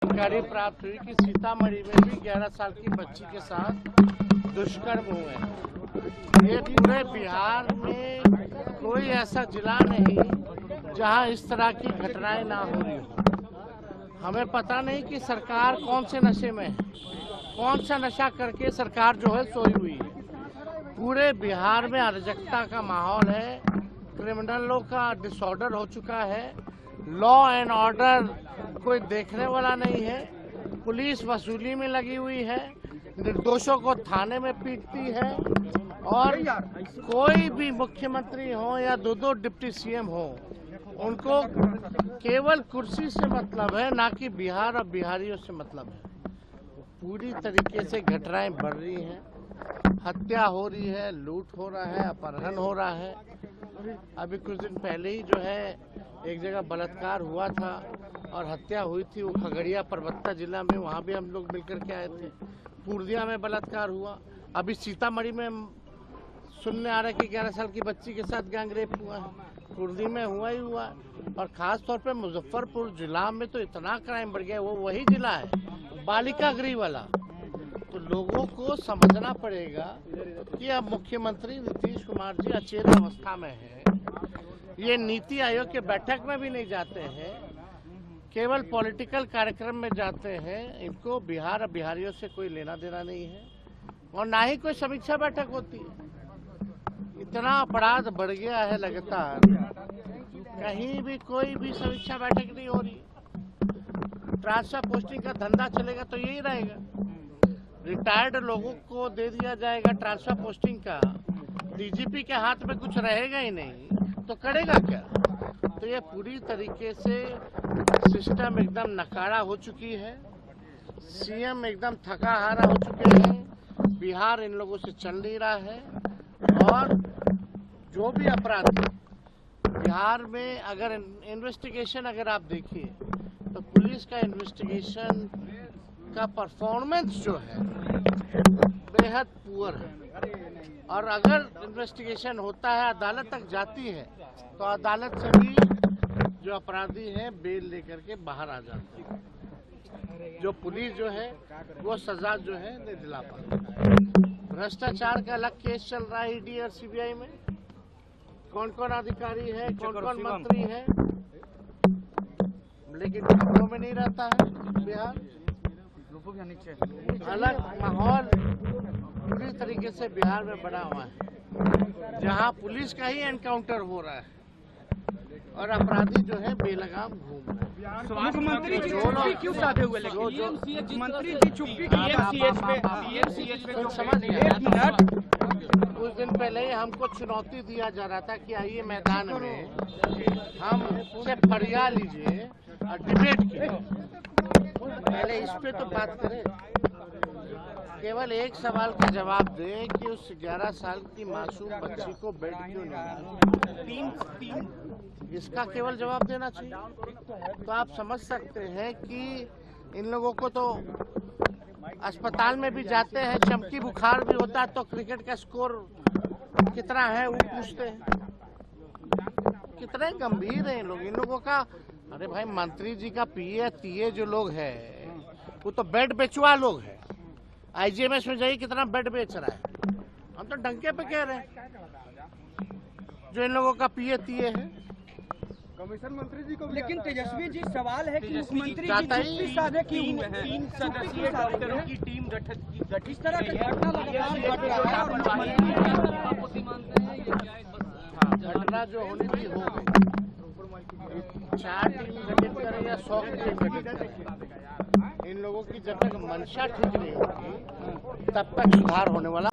जानकारी प्राप्त हुई कि सीतामढ़ी में भी 11 साल की बच्ची के साथ दुष्कर्म हुए हैं। ये पूरे बिहार में कोई ऐसा जिला नहीं जहां इस तरह की घटनाएं ना हो रही हो। हमें पता नहीं कि सरकार कौन से नशे में है, कौन सा नशा करके सरकार जो है सोई हुई है। पूरे बिहार में अराजकता का माहौल है, क्रिमिनलों का डिसऑर्डर हो चुका है, लॉ एंड ऑर्डर कोई देखने वाला नहीं है, पुलिस वसूली में लगी हुई है, निर्दोषों को थाने में पीटती है और कोई भी मुख्यमंत्री हो या दो डिप्टी सीएम हो, उनको केवल कुर्सी से मतलब है, ना कि बिहार और बिहारियों से मतलब है। पूरी तरीके से घटनाएं बढ़ रही हैं, हत्या हो रही है, लूट हो रहा है, अपहरण हो रहा है। अभी कुछ दिन पहले ही जो है एक जगह बलात्कार हुआ था और हत्या हुई थी, वो खगड़िया परबत्ता जिला में, वहाँ भी हम लोग मिलकर के आए थे। पूर्णिया में बलात्कार हुआ, अभी सीतामढ़ी में सुनने आ रहा है कि 11 साल की बच्ची के साथ गैंग रेप हुआ है। पूर्णिया में हुआ ही हुआ और खास तौर पे मुजफ्फरपुर जिला में तो इतना क्राइम बढ़ गया, वो वही जिला है बालिका गृह वाला। तो लोगों को समझना पड़ेगा कि अब मुख्यमंत्री नीतीश कुमार जी अचेत अवस्था में है, ये नीति आयोग के बैठक में भी नहीं जाते हैं, केवल पॉलिटिकल कार्यक्रम में जाते हैं। इनको बिहार और बिहारियों से कोई लेना देना नहीं है और ना ही कोई समीक्षा बैठक होती है। इतना अपराध बढ़ गया है लगातार, कहीं भी कोई भी समीक्षा बैठक नहीं हो रही। ट्रांसफर पोस्टिंग का धंधा चलेगा तो यही रहेगा, रिटायर्ड लोगों को दे दिया जाएगा ट्रांसफर पोस्टिंग का, डीजीपी के हाथ में कुछ रहेगा ही नहीं तो करेगा क्या। तो ये पूरी तरीके से सिस्टम एकदम नकारा हो चुकी है, सीएम एकदम थका हारा हो चुके हैं, बिहार इन लोगों से चल नहीं रहा है। और जो भी अपराधी बिहार में, अगर इन्वेस्टिगेशन अगर आप देखिए तो पुलिस का इन्वेस्टिगेशन का परफॉर्मेंस जो है बेहद पुअर है। और अगर इन्वेस्टिगेशन होता है, अदालत तक जाती है, तो अदालत से भी जो अपराधी हैं बेल लेकर के बाहर आ जाते हैं। जो पुलिस जो है वो सजा जो है नहीं दिला पाती। भ्रष्टाचार का अलग केस चल रहा है ईडी और सीबीआई में, कौन कौन अधिकारी है, कौन कौन मंत्री है, लेकिन खबरों में नहीं रहता है बिहार। अलग माहौल पूरी तरीके से बिहार में बना हुआ है, जहां पुलिस का ही एनकाउंटर हो रहा है और अपराधी जो है बेलगाम घूम रहे हैं। मुख्यमंत्री जी चुप्पी क्यों साधे हुए लगे? मंत्री जी चुप्पी समझ कुछ दिन पहले ही हमको चुनौती दिया जा रहा था कि आइए मैदान में हम से फरिया लीजिए और डिबेट कीजिए। पहले इस पे तो बात करें, केवल एक सवाल का जवाब दें कि उस 11 साल की मासूम बच्ची को बेड क्यों नहीं मिला, इसका केवल जवाब देना चाहिए। तो आप समझ सकते हैं कि इन लोगों को तो अस्पताल में भी जाते हैं, चमकी बुखार भी होता है तो क्रिकेट का स्कोर कितना है वो पूछते हैं। कितने गंभीर हैं लोग, इन लोगों का। अरे भाई, मंत्री जी का पीए तीए जो लोग हैं वो तो बेड बेचवा लोग हैं। आईजीएमएस में जाइए कितना बेड बेच रहा है, हम तो डंके पे कह रहे हैं। जो इन लोगों का पीए तीए है कमीशन मंत्री जी को। लेकिन तेजस्वी जी, सवाल है कि मुख्यमंत्री जी चुप्पी साधे क्यों हुए हैं? 3 सदस्यीय डॉक्टरों की टीम गठित इस तरह का घटना जो होनी थी हो गई। 4 टीम गठित करें या 100 टीम गठित करें, इन लोगों की जब तक मंशा ठीक नहीं होगी तब तक सुधार होने वाला